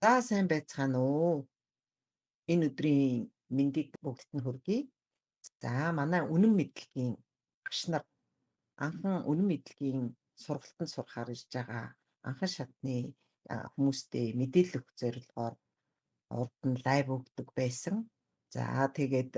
За сайн байцгаана уу? Энэ өдрийн мэндийг бүгд нь хүргэе. За манай үнэн мэдлэгийн багш нар анхан үнэн мэдлэгийн сургалтанд сурахаар ирж байгаа анхан шатны хүмүүстээ мэдээлэл өгөх зорилгоор урд нь лайв өгдөг байсан. За тэгээд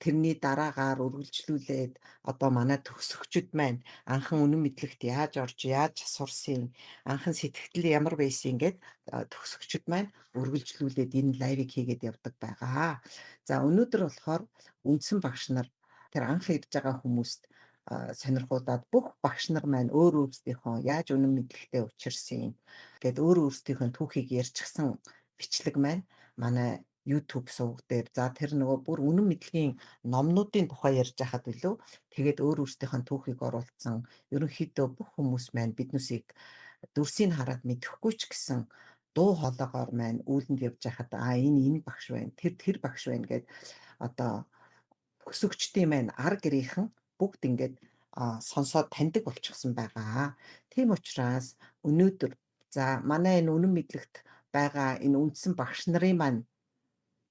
тэрний дараагаар үргэлжлүүлээд одоо манай төгсөгчд маань анхан үнэн мэдлэгт яаж орж яаж сурсан, анхан сэтгэл ямар байсан гэд төгсөгчд маань үргэлжлүүлээд энэ лайвыг хийгээд явдаг байгаа. За өнөөдөр болохоор үндсэн багш нар тэр анх ирж байгаа хүмүүст сонирхуулаад бүх багш нар маань өөр өөрсдийнхөө яаж үнэн мэдлэгтэй учирсан гэд өөр өөрсдийнхөө түүхийг ярьчихсан бичлэг маань манай YouTube суваг дээр за тэр нөгөө бүр үнэн мэдлэгийн номнуудын тухай ярьж байхад билүү тэгээд өөр өөрсдийнх нь түүхийг оруулсан ерөнхийдөө бүх хүмүүс маань биднүсийг дүрсийг хараад мэдэхгүй ч гэсэн дуу хоолойгоор маань үүлэнд явж байхад энэ багш байна тэр багш байна гэд одоо өсөгчдийн маань ар гэрийнхэн бүгд ингээд сонсоод таньдаг болчихсон байгаа. Тийм учраас өнөөдөр за манай энэ үнэн мэдлэгт байгаа энэ үндсэн багш нарын маань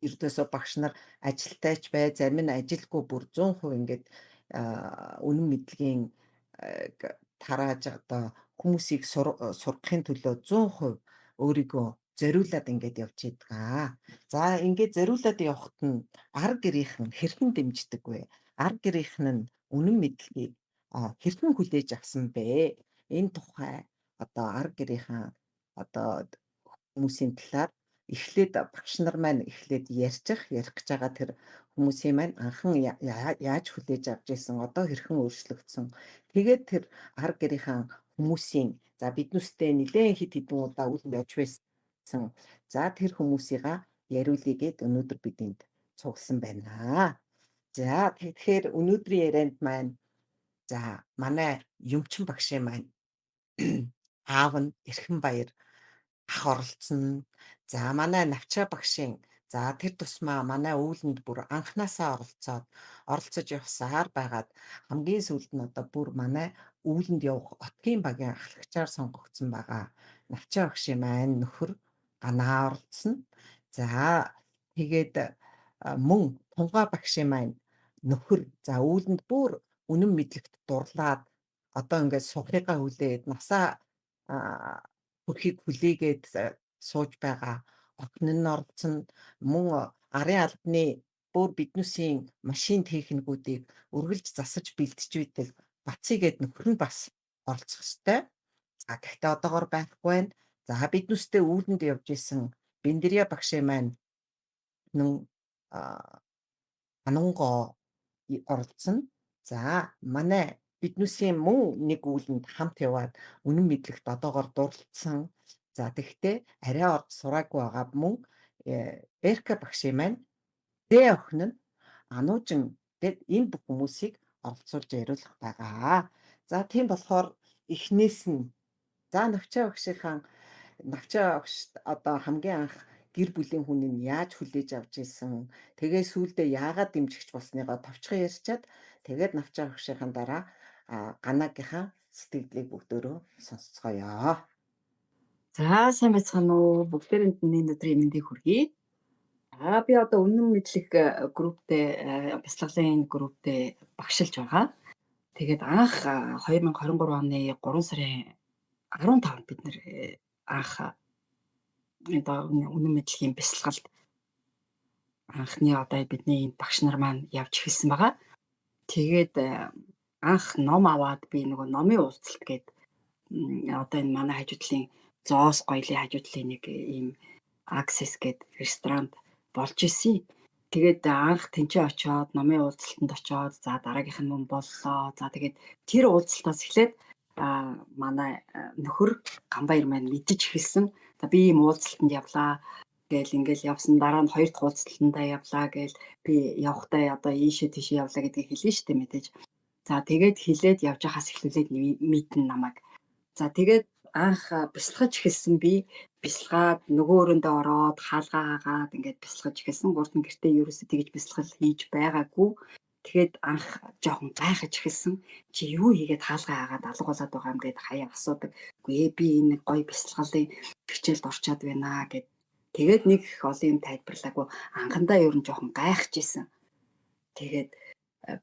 ердөөсөө багш нар ажилтай ч бай, зарим нь ажилгүй бүр 100% ингээд үнэн мэдлэгийн тарааж одоо хүмүүсийг сургахын төлөө 100% өөрийгөө зориулаад ингээд явж байгаа. За ингээд зориулаад явахт нь ар гэрийнхэн хэрхэн дэмждэг вэ? Ар гэрийнхэн нь үнэн мэдлэгийг хэрхэн хүлээж авсан бэ? Энэ тухай одоо ар гэрийнхэн одоо хүмүүсийн талаар эхлээд багш нар маань эхлээд ярих гэж байгаа тэр хүмүүсийн маань анхан яаж хүлээж авч ийсэн, одоо хэрхэн өөрчлөгдсөн. Тэгээд тэр ар гэрийнхэн хүмүүсийн за биднүстэй нэлээд хэд хэдэн удаа үл явж байсан. За тэр хүмүүсийгээ яриулъя өнөөдөр бид энд цугласан байна. За тэгэхээр өнөөдрийн ярианд маань за манай Юмчин багшийн маань аав нь Эрхэнбаяр ах оролцсон. За манай Навчаа багшийн за тэр тусмаа манай үүлэнд бүр анханасаа оролцож явсаар байгаад хамгийн сүүлд нь одоо бүр манай үүлэнд явах отгийн багийн ахлагчаар сонгогдсон байгаа. Навчаа багшийн маань нөхөр Ганаа оролцсон. За тэгээд мөн Тунгаа багшийн маань нөхөр за үүлэнд бүр үнэн мэдлэгт дурлаад одоо ингээд сухыгаа хүлээд насаа хүрхийг хүлээгээд сууж байгаа охин нь оролцсон мөн арын албаны бүр биднүсийн машин техникүүдийг үргэлж засаж бэлдэж байдаг Бацый гээд нөхөр нь бас оролцох ёстой. За гэхдээ одоогоор байхгүй байна. За биднүстэй үүлэнд явж исэн Бэндэрия багшийн маань нэн Анунгоо оролцсон. За манай биднүсийн мөн нэг үүлэнд хамт яваад үнэн мэдлэгт одоогоор дурлцсан. За тэгвэл арай орж сураагүй байгаа мөн Эрка багшийн маань Дэ охин нь Ануужин гэд энэ бүх хүмүүсийг оролцуулж яриулах байгаа. За тийм болохоор эхнээс нь за Навчаа багш одоо хамгийн анх гэр бүлийн хүн нь яаж хүлээж авч ийсэн. Тэгээ сүүлдээ яагаад дэмжигч болсныгоо товчхон ярьчаад тэгээд Навчаа багшийн дараа Ганаагийнхаа сэтгэлдлийг бүгдөө сонсцгоё. За сайн байцгаана уу? Бүгдээрэнд нь өдрийн мэндийг хүргэе. Би одоо үнэн мэдлэг групптэй бяцлаглалын групптэй багшилж байгаа. Тэгээд анх 2023 оны 3 сарын 15-нд бид нэр анх одоо үнэн мэдлэгийн бяцлагалд анхны одоо бидний багш нар маань явж эхэлсэн байгаа. Тэгээд анх ном аваад би нөгөө номын уулзалт гээд одоо энэ манай хажуудлын Зоос гоёлын хажуудлын нэг ийм Access гээд ресторанд болж исэн. Тэгээд анх тэнцээ очиод номын уулзалтанд очиод за дараагийнх нь мөн боллоо. За тэгээд тэр уулзалтаас эхлээд манай нөхөр Ганбаяр маань мэдэж эхэлсэн. За би ийм уулзалтанд явлаа гээл ингээл явсан. Дараа нь хоёр дахь уулзалтандаа явлаа гээл би явахдаа одоо ийшээ тийшээ явлаа гэдгийг хэлнэ шүү дээ мэдээж. За тэгээд хилээд явж хахаас эхлүүлээд мэднэ намайг. За тэгээд анх бясалгаж эхэлсэн би бясалгаад нөгөө өрөөндөө ороод хаалгаа хаагаад ингээд бясалгаж эхэлсэн. Гурван гэртээ ерөөсөө тэгж бясалгал хийж байгаагүй. Тэгээд анх жоохон гайхаж эхэлсэн. Чи юу хийгээд хаалгаа агаад алга болоод байгаа юм гээд хаяа асуудаг. Үгүй ээ би энэ гоё бясалгалын хичээлд орчоод байна гэд. Тэгээд нэг их олон юм тайлбарлаагүй. Анхандаа ер нь жоохон гайхаж исэн. Тэгээд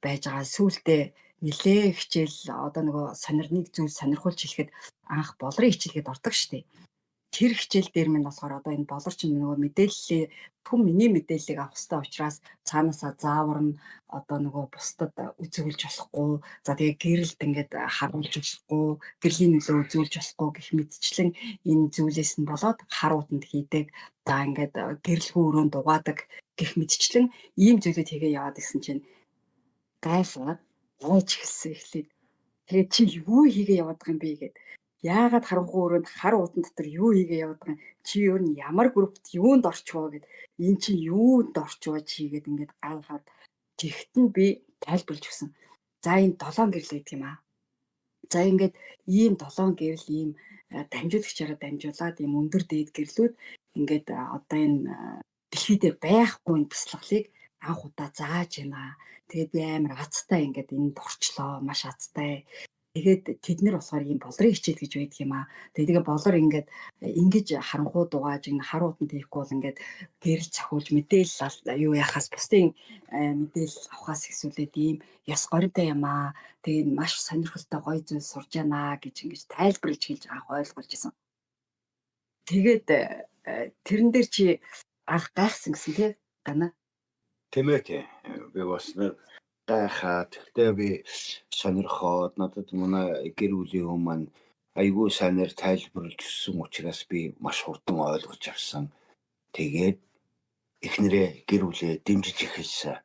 байж байгаа сүүлдээ нилээ хичээл одоо нөгөө сонирныг зүйл сонирхуулж хэлэхэд анх болрын хичээлгээд ордог штеп. Тэр хичээл дээр минь болохоор одоо энэ боловч нөгөө мэдээллээ түн миний мэдээллийг авах хэрэгтэй учраас цаанаасаа зааварна одоо нөгөө бусдад үзүүлж болохгүй. За тэгээ гэрэлд ингээд харуулж болохгүй, гэрлийн нөлөө үзүүлж болохгүй гэх мэтчлэн энэ зүйлээс нь болоод харуутанд хийдэг. За ингээд гэрэлгүй өрөөнд угаадаг гэх мэтчлэн ийм зүйлүүд хийгээ яваад исэн чинь гайсаад гойж эхэлсэн эхлээд. Тэгээд чи юу хийгээ яваад байгаа юм бэ гэд. Яагаад харанхуй өрөөнд хар утан дотор юу хийгээ яваад байгаа юм? Чи юу н ямар группт юунд орчвоо гэд. Энд чи юунд орчвоо чи гэд ингээд гайхаад тэгтэн би тайлбарлаж өгсөн. За энэ 7 гэрэл байдаг юм аа. За ингээд ийм 7 гэрэл ийм дамжуулагчаараа дамжуулаад ийм өндөр дээд гэрлүүд ингээд одоо энэ дэлхий дээр байхгүй энэ бяцлаглыг анх удаа зааж байна. Тэгээд би амар азтай ингээд энд орчлоо, маш азтай. Тэгээд тэд нар болохоор ийм болрын хичээл гэж байдаг юм аа. Тэгээд болор ингээд ингэж харанхуй дугааж ин харуутанд хийхгүй бол ингээд гэрэл цохиулж мэдээлэл юу яхаас бусдын мэдээлэл авахаас ихсүүлээд ийм яс горимтай юм аа. Тэгээд маш сонирхолтой гоё зүйл сурж байна гэж ингэж тайлбарлаж хэлж анх ойлгуулж исэн. Тэгээд тэрэн дээр чи анх гайхсан гэсэн тий гана. Тэмээ би бас гайхаад тэгээ би сонирхоод надад манай гэр бүлийн хүмүүс маань айгүй сайнаар тайлбарлаж өгсөн учраас би маш хурдан ойлгож авсан. Тэгээд эхнэрээ гэр бүлээ дэмжиж эхэлсэн.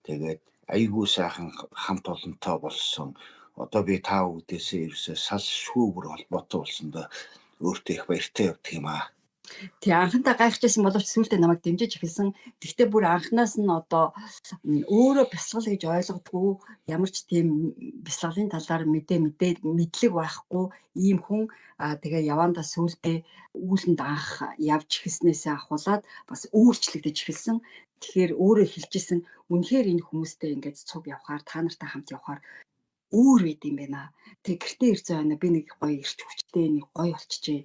Тэгээд айгүй сайхан хамт олонтой болсон. Одоо би та бүдээсээ ерөөсөө сал шүүбэр холбоотой болсон доо өөртөө их баяртай явдаг юм аа. Тэг анхандаа гайхажсэн боловч сүүлдээ намайг дэмжиж эхэлсэн. Тэгтээ бүр анханаас нь одоо өөрөө бясалгал гэж ойлгодгүй ямар ч тийм бясалгалын талаар мэдлэг байхгүй ийм хүн тэгээ явандаа сүүлдээ үүлэнд анх явж эхэлснээсээ ахуулаад бас өөрчлөгдөж эхэлсэн. Тэгэхээр өөрөө хэлжсэн үнэхээр энэ хүмүүстэй ингээд цуг явхаар та нартай хамт явхаар өөр байд юм байна. Тэг гэртээ ирж байгаа би нэг гоё ирч хүчтэй нэг гоё болчихжээ.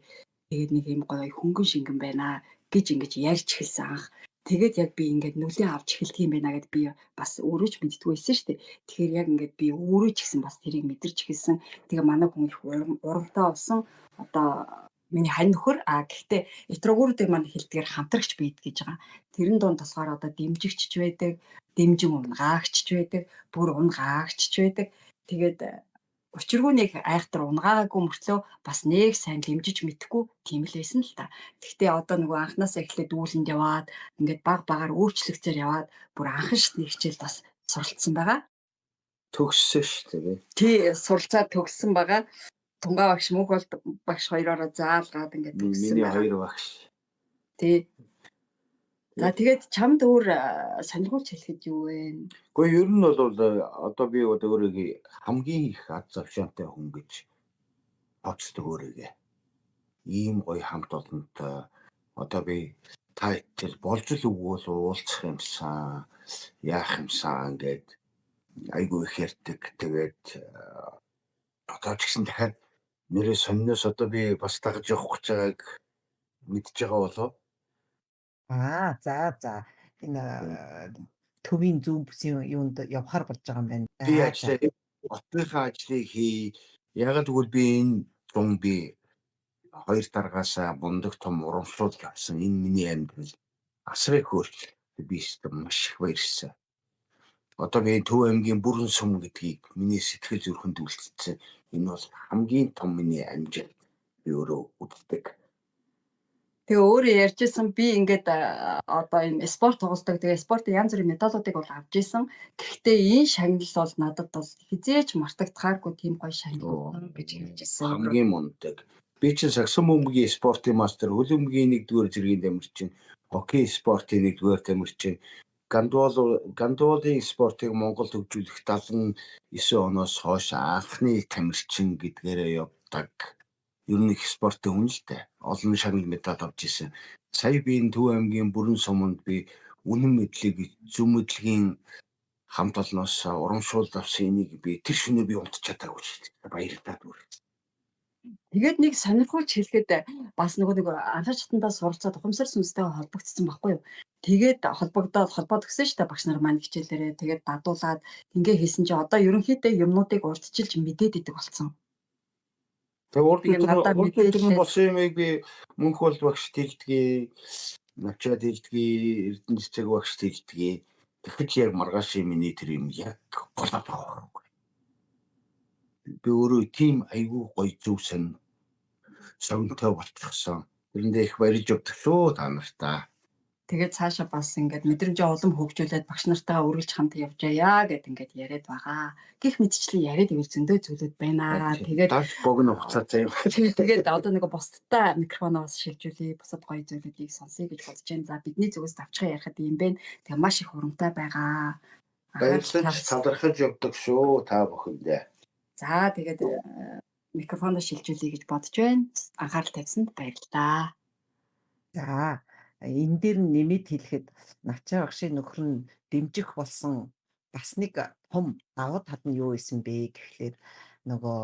Тэгээд нэг юм гоё хөнгөн шингэн байна гэж ингэж ярьж эхэлсэн анх. Тэгээд яг би ингээд нүлээ авч эхэлдэг юм байна гэд би бас өөрөө ч мэддэггүй байсан шүү дээ. Тэгэхээр яг ингээд би өөрөө ч гэсэн бас тэрийг мэдэрч эхэлсэн. Тэгээ манай хүн их урамтай болсон. Одоо миний хань нөхөр гэхдээ этрогуурдыг маань хэлдгээр хамтрагч байд гэж байгаа. Тэрэн донд болохоор одоо дэмжигчч байдаг, дэмжин унгаагчч байдаг, бүр унгаагчч байдаг. Тэгээд учиргүй нэг айхтар унгаагаагүй мөртлөө бас нэг сайн дэмжиж мэдхгүй тийм л байсан л та. Гэхдээ одоо нөгөө анханасаа эхлээд үүлэнд яваад ингээд баг багаар өөрчлөгцөөр яваад бүр анхан шатны хичээл бас суралцсан байгаа. Төгссөн шүү дээ. Тий суралцаад төгссөн байгаа. Тунгаа багш мөнх бол багш хоёроо заалгаад ингээд төгссөн. Миний хоёр багш. Тий. За тэгээд чамд өөр сонирхолч хэлэхэд юу вэ? Гэхдээ ер нь бол одоо би өөрийгөө хамгийн их аз завшаантай хүн гэж боддог өөрийгөө. Ийм гоё хамт олонтой одоо би та ичл болж л үгүй бол уулзах юмсан, яах юмсан ингээд айгүй их ярьдаг. Тэгээд одоо ч гэсэн дахиад нэрээ сонноос одоо би бас дагаж явах гэж байгааг мэдж байгаа болов. За энэ төвийн зүүн бүсийн юунд явахаар болж байгаа юм байна. Би ажлаа отныхаа ажлыг хий. Яг тэгвэл би энэ зун би хоёр даргаасаа мундаг том урамшуулж авсан. Энэ миний амьдрал асрыг хөөрч би маш их баярсан. Одоо би Төв аймгийн бүрэн сум гэдгийг миний сэтгэл зүрхэнд үлдсэн. Энэ бол хамгийн том миний амжилт. Би өөрөө үздэг. Тэгээ өөрөө ярьжсэн би ингээд одоо энэ спорт тоглодог. Тэгээ спортын янз бүрийн медалуудыг бол авч исэн. Гэхдээ энэ шагнал бол надад бол хизээч мартагдахааргүй тийм гоё шагнал гэж хэлжсэн. Хамгийн мундаг. Би чинь саксон бөмбөгийн спортын мастер, хөлбөмбөгийн 1-р зэргийн дамжчин, хоккей спортын 1-р дамжчин, гандболын спортыг Монголд хөгжүүлэх 79 оноос хойш анхны тамирчин гэдгээрээ явдаг. Ер нь их спортын хүн л дээ. Олон шагнал медаль авч ирсэн. Сая би энэ Төв аймгийн бүрэн суманд би үнэн мэдлэг, зөв мэдлэгийн хамт олноос урамшуул авсан энийг би тэр шөнөө би унтч чадаагүй шүү дээ. Баярлалаа бүр. Тэгээд нэг сонирхолж хэлэхэд бас нэг анхаарч хатандаа суралцаад ухамсар сүнстэйгээ холбогдсон байхгүй юу? Тэгээд холбоод өгсөн шүү дээ багш нар маань хичээлээрээ. Тэгээд дадуулаад ингээ хийсэн чинь одоо ерөнхийдөө юмнуудыг урдчилж мэдээд идэг болсон. Тэгээ урд Тэгээд надад өдөр нь мэдээлэл болсон юмыг би мөнх бол багшд хэлдгээ, навчаад хэлдгээ, эрдэнэ цэцэг багшд хэлдгээ. Тэгэхэд яг маргааш миний тэр юм яг болоод байгаа. Би өөрөө тийм айгүй гоё зүв сонтой болчихсон. Тэрэндээ их баярлж өгдөг шүү та нартаа. тэгээд цаашаа бас ингээд мэдрэмжээ улам хөгжүүлээд багш нартайгаа үргэлж хамт явж аяа гэд ингээд яриад байгаа. Гэх мэтчлэн яриад ивэл зөндөө зүйлүүд байна. Тэгээд Давч богино хугацаатай юм. тэгээд одоо нэг бусдтай микрофоноос шилжүүлээ. Бусад гоё зүйлүүдийг сонсъё гэж бодож байна. За бидний зүгээс давчхан ярихад юм бэ. Тэгээ маш их хурамтай байгаа. Баярлаж талархаж явдаг шүү та бүхэндээ. За тэгээд микрофоноос шилжүүлэе гэж бодож байна. Анхаарал тавьсанд баярлалаа. За энэ дээр нь нэмэт хэлэхэд навчаа багшийн нөхөр нь дэмжих болсон бас нэг том давуу тал нь юу исэн бэ гэхлээр нөгөө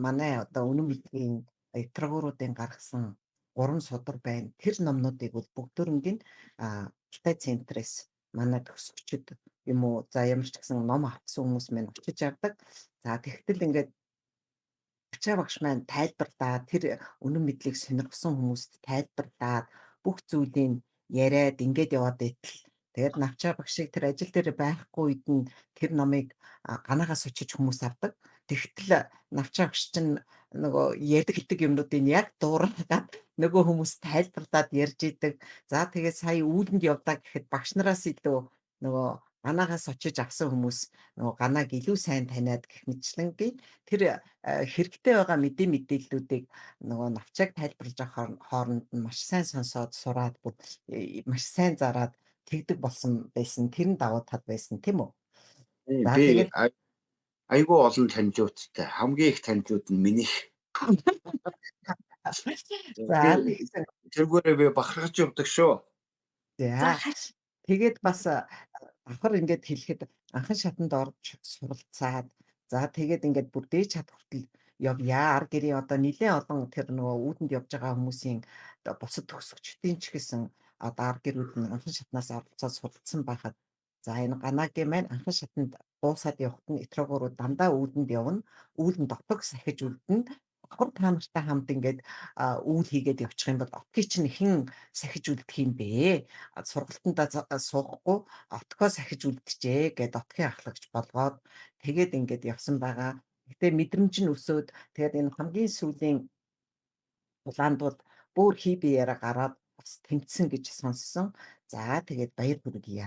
манай одоо үнэн мэдлийн литературуудын гаргасан 3 судар байна. Тэр номнуудыг бол бүгдөрөнг нь Алтай центрээс манай төгсөгчд юм уу за ямар ч гэсэн ном авсан хүмүүс маань очиж авдаг. За тэгтэл ингээд навчаа багш маань тайлбарлаад тэр үнэн мэдлийг сонирхсан хүмүүст тайлбарлаад бүх зүйлийг яриад ингээд яваад байтал тэгээд навчаа багшийг тэр ажил дээр байхгүй үед нь тэр номыг ганаагаас очиж хүмүүс авдаг. Тэгтэл навчаа багш чинь нөгөө ярьдаг хэлдэг юмнуудыг яг дуурайгаад нөгөө хүмүүс тайлбарлаад ярьж идэг. За тэгээд сая үүлэнд явдаа гэхэд багш нараас илүү нөгөө ганаагаас очиж авсан хүмүүс нөгөө ганааг илүү сайн таниад гэх мэтчлэнгийн тэр хэрэгтэй байгаа мэдээллүүдийг нөгөө навчааг тайлбарлаж авах хооронд нь маш сайн сонсоод сураад бүр маш сайн зараад тэгдэг болсон байсан. Тэр нь давуу тал байсан тийм үү? За Би тэгээд айгүй олон таньжуудтай. Хамгийн их таньжууд нь минийх. за тэгсэн. Тэргүүрээ би бахархаж явдаг шүү. За тэгээд бас давхар ингээд хэлэхэд анхан шатанд орж суралцаад за тэгээд ингээд бүр дээж чад хүртэл явъя. Ар гэрийн одоо нэлээд олон тэр нөгөө үүдэнд явж байгаа хүмүүсийн одоо бусад төгсөгчдийн ч гэсэн одоо ар гэрүүд нь анхан шатнаас оролцоод суралцсан байхад за энэ ганагийн маань анхан шатанд дуусаад явахад нь этрогоороо дандаа үүдэнд явна. Үүлэн дотог сахиж үлдэнэ. Давхар та нартай хамт ингээд үйл хийгээд явчих юм бол отгийг чинь хэн сахиж үлдэх юм бэ? Сургалтандаа суухгүй отгоо сахиж үлдэжээ гэд отгийн ахлагч болгоод тэгээд ингээд явсан байгаа. Гэтэ мэдрэмж нь өсөөд тэгээд энэ хамгийн сүүлийн улаанд бол бүр хий биеэрээ гараад бас тэмцсэн гэж сонссон. За тэгээд баяр хүргье.